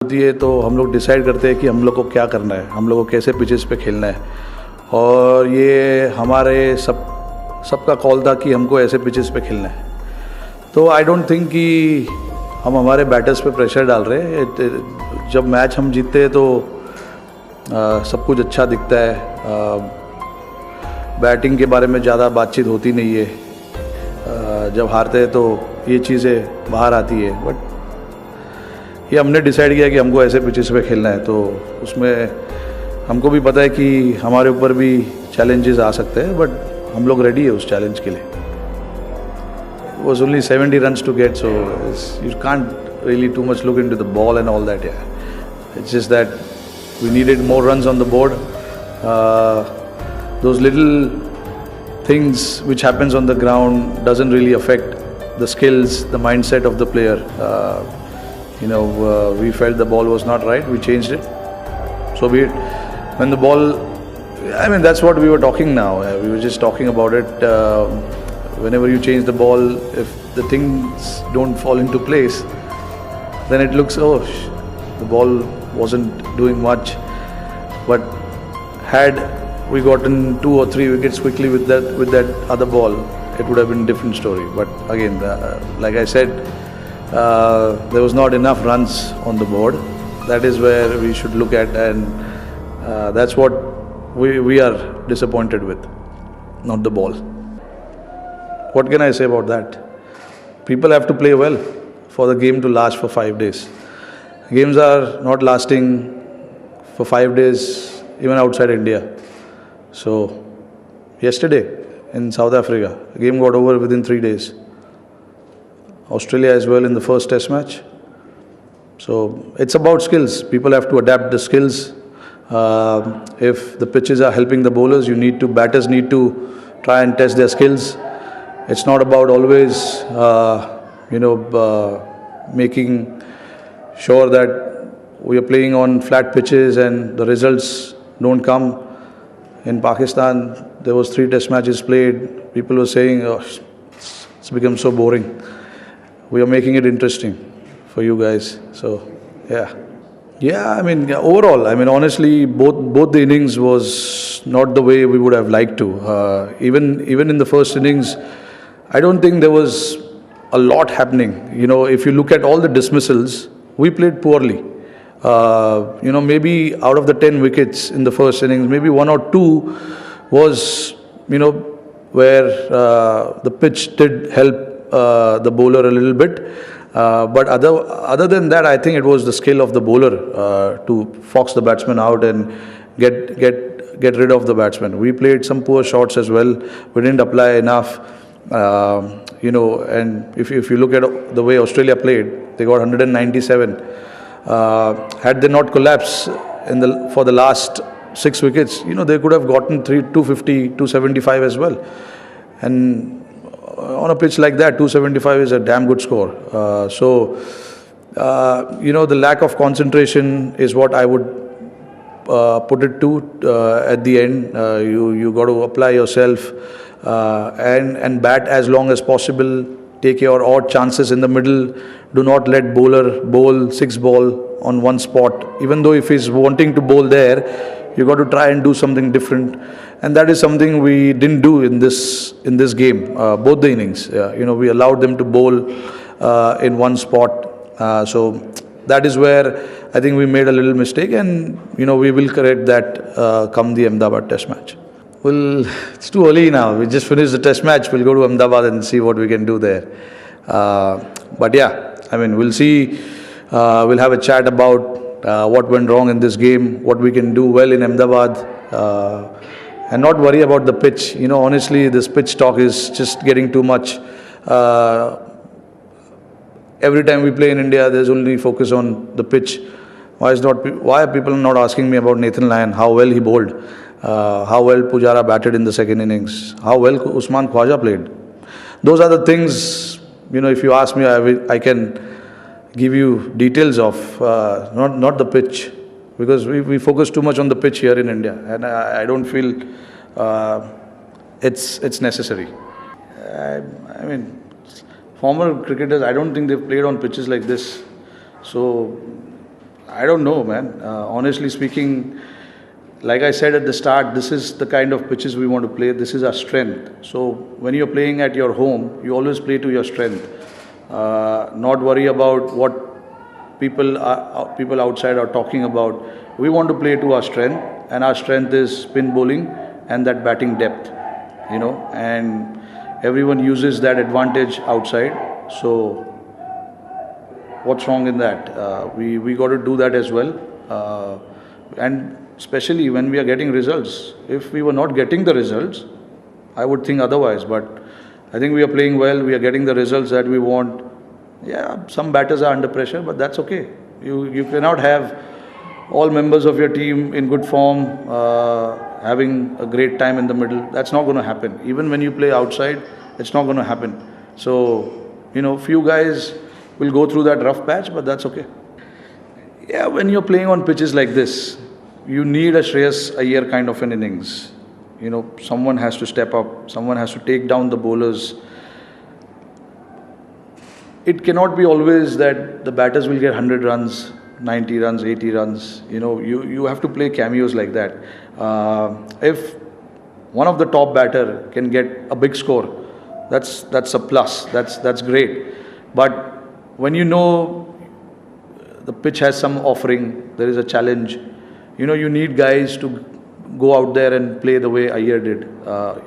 होती है तो हम लोग डिसाइड करते हैं कि हम लोग को क्या करना है, हम लोग को कैसे पिचेस पे खेलना है, और ये हमारे सबका कॉल था कि हमको ऐसे पिचेस पे खेलना है। तो आई डोंट थिंक कि हम हमारे बैटर्स पे प्रेशर डाल रहे हैं। जब मैच हम जीतते हैं तो सब कुछ अच्छा दिखता है, बैटिंग के बारे में ज़्यादा बातचीत होती नहीं है। जब हारते हैं तो ये चीज़ें बाहर आती है, बट ये हमने डिसाइड किया कि हमको ऐसे पिचेस पे खेलना है, तो उसमें हमको भी पता है कि हमारे ऊपर भी चैलेंजेस आ सकते हैं, बट हम लोग रेडी है उस चैलेंज के लिए। It was only 70 runs to get, so you can't really too much look into the ball and all that. Yeah, it's just that we needed more runs on the board. Those little things which happens on the ground doesn't really affect the skills, the mindset of the player. We felt the ball was not right, we changed it. So be it. When the ball, that's what we were talking now. We were just talking about it. Whenever you change the ball, if the things don't fall into place, then it looks, the ball wasn't doing much. But had we gotten 2 or 3 wickets quickly with that other ball, it would have been a different story. But again, like I said, there was not enough runs on the board. That is where we should look at, and that's what we are disappointed with, not the ball. What can I say about that? People have to play well for the game to last for 5 days. Games are not lasting for 5 days even outside India. So yesterday in South Africa, the game got over within 3 days. Australia as well in the first test match. So it's about skills. People have to adapt the skills. If the pitches are helping the bowlers, batters need to try and test their skills. It's not about always, making sure that we are playing on flat pitches and the results don't come. In Pakistan, there was 3 test matches played. People were saying, it's become so boring. We are making it interesting for you guys. So, yeah. Yeah, overall, honestly, both the innings was not the way we would have liked to. Even in the first innings, I don't think there was a lot happening. If you look at all the dismissals, we played poorly. Maybe out of the 10 wickets in the first innings, maybe 1 or 2 was, where the pitch did help the bowler a little bit. But other than that, I think it was the skill of the bowler to fox the batsman out and get rid of the batsman. We played some poor shots as well. We didn't apply enough. And if you look at the way Australia played, they got 197. Had they not collapsed for the last 6 wickets, they could have gotten 250, 275 as well. And on a pitch like that, 275 is a damn good score. The lack of concentration is what I would put it to at the end. You got to apply yourself and bat as long as possible. Take your odd chances in the middle. Do not let bowler bowl 6 ball on one spot. Even though if he's wanting to bowl there, you got to try and do something different. And that is something we didn't do in this game, both the innings. We allowed them to bowl in one spot. So that is where I think we made a little mistake, and we will correct that come the Ahmedabad Test match. Well, it's too early now. We just finished the Test match. We'll go to Ahmedabad and see what we can do there. But yeah, we'll see. We'll have a chat about what went wrong in this game, what we can do well in Ahmedabad, and not worry about the pitch. Honestly, this pitch talk is just getting too much. Every time we play in India, there's only focus on the pitch. Why are people not asking me about Nathan Lyon, how well he bowled, how well Pujara batted in the second innings, how well Usman Khwaja played? Those are the things, if you ask me, I can give you details of, not the pitch, because we focus too much on the pitch here in India, and I don't feel it's necessary. Former cricketers, I don't think they've played on pitches like this. So I don't know, man. Honestly speaking, like I said at the start, this is the kind of pitches we want to play. This is our strength. So when you're playing at your home, you always play to your strength. Not worry about what people outside are talking about. We want to play to our strength, and our strength is spin bowling and that batting depth. And everyone uses that advantage outside. So what's wrong in that? We got to do that as well, and especially when we are getting results. If we were not getting the results, I would think otherwise. But I think we are playing well. We are getting the results that we want. Yeah, some batters are under pressure, but that's okay. You cannot have all members of your team in good form, having a great time in the middle. That's not going to happen. Even when you play outside, it's not going to happen. So, few guys will go through that rough patch, but that's okay. Yeah, when you're playing on pitches like this, you need a Shreyas Iyer kind of an innings. Someone has to step up, someone has to take down the bowlers. It cannot be always that the batters will get 100 runs, 90 runs, 80 runs. You have to play cameos like that. If one of the top batter can get a big score, that's a plus. That's great. But when the pitch has some offering, there is a challenge. You need guys to go out there and play the way Iyer did.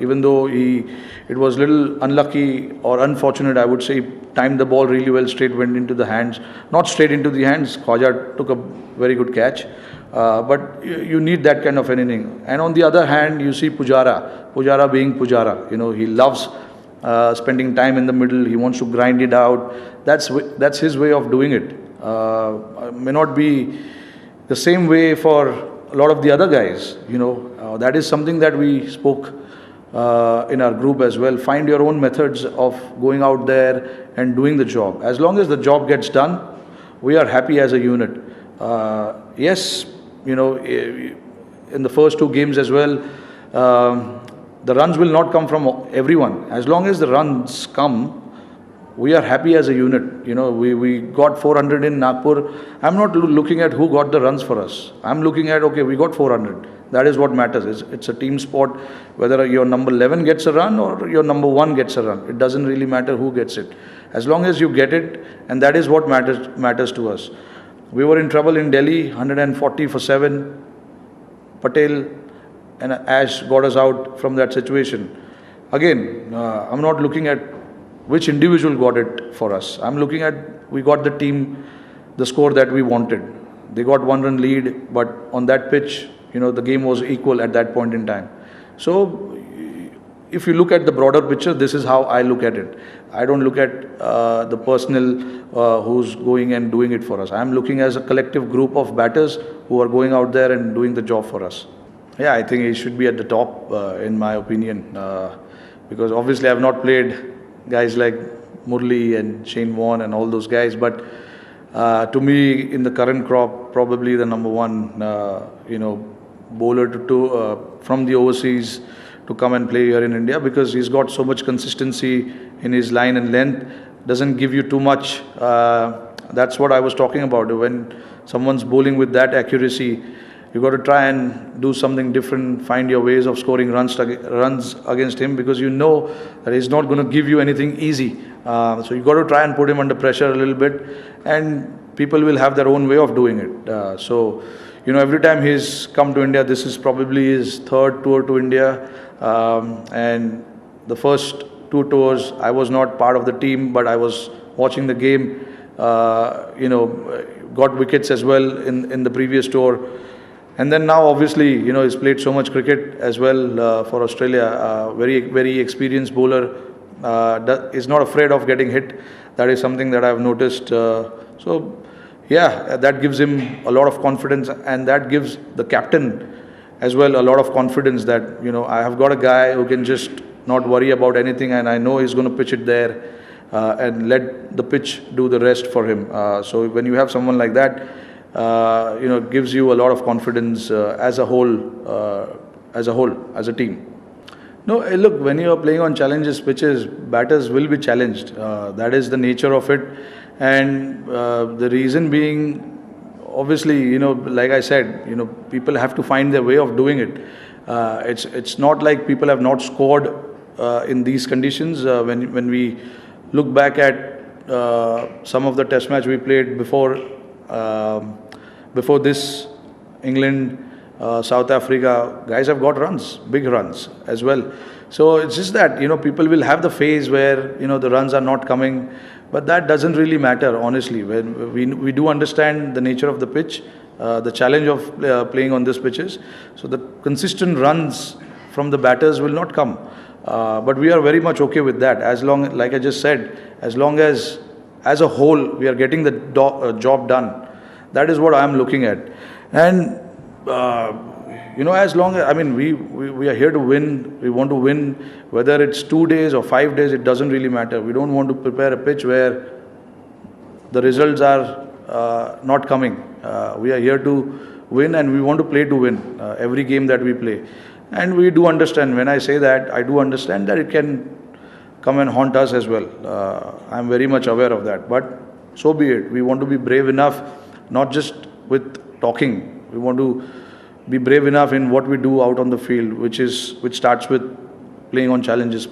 Even though it was a little unlucky or unfortunate, I would say, he timed the ball really well, straight went into the hands. Not straight into the hands, Khwaja took a very good catch. But you need that kind of an inning. And on the other hand, you see Pujara being Pujara. He loves spending time in the middle. He wants to grind it out. That's his way of doing it. May not be the same way for a lot of the other guys. That is something that we spoke in our group as well. Find your own methods of going out there and doing the job. As long as the job gets done, we are happy as a unit. Yes, in the first two games as well, the runs will not come from everyone. As long as the runs come, we are happy as a unit. We got 400 in Nagpur. I'm not looking at who got the runs for us. I'm looking at, okay, we got 400. That is what matters. It's a team sport. Whether your number 11 gets a run or your number 1 gets a run, it doesn't really matter who gets it. As long as you get it, and that is what matters to us. We were in trouble in Delhi, 140 for 7. Patel and Ash got us out from that situation. Again, I'm not looking at which individual got it for us. I'm looking at, we got the team, the score that we wanted. They got 1 run lead, but on that pitch, the game was equal at that point in time. So, if you look at the broader picture, this is how I look at it. I don't look at the personal who's going and doing it for us. I'm looking as a collective group of batters who are going out there and doing the job for us. Yeah, I think he should be at the top, in my opinion, because obviously I've not played guys like Murli and Shane Warne and all those guys, but to me, in the current crop, probably the number 1, bowler from the overseas to come and play here in India, because he's got so much consistency in his line and length. Doesn't give you too much. That's what I was talking about. When someone's bowling with that accuracy, you got to try and do something different, find your ways of scoring runs against him, because that he's not going to give you anything easy. So you got to try and put him under pressure a little bit, and people will have their own way of doing it. So every time he's come to India, this is probably his 3rd tour to India, and the first 2 tours I was not part of the team, but I was watching the game. Got wickets as well in the previous tour. And then now, obviously, he's played so much cricket as well for Australia. Very, very experienced bowler. Is not afraid of getting hit. That is something that I've noticed. So, yeah, that gives him a lot of confidence, and that gives the captain as well a lot of confidence that, I have got a guy who can just not worry about anything, and I know he's going to pitch it there and let the pitch do the rest for him. So when you have someone like that, it gives you a lot of confidence as a team. No, look, when you are playing on challenges pitches, batters will be challenged. That is the nature of it. And the reason being, obviously, like I said, people have to find their way of doing it. It's not like people have not scored in these conditions. When we look back at some of the test match we played before this, England, South Africa, guys have got runs, big runs as well. So it's just that, people will have the phase where, the runs are not coming, but that doesn't really matter, honestly. When we do understand the nature of the pitch, the challenge of playing on this pitches. So the consistent runs from the batters will not come. But we are very much okay with that. As long, like I just said, as long as a whole, we are getting the job done. That is what I am looking at. And as long as, we are here to win, we want to win, whether it's 2 days or 5 days, it doesn't really matter. We don't want to prepare a pitch where the results are not coming. We are here to win, and we want to play to win every game that we play. And we do understand, when I say that, I do understand that it can come and haunt us as well. I'm very much aware of that. But so be it. We want to be brave enough, not just with talking. We want to be brave enough in what we do out on the field, which starts with playing on challenges.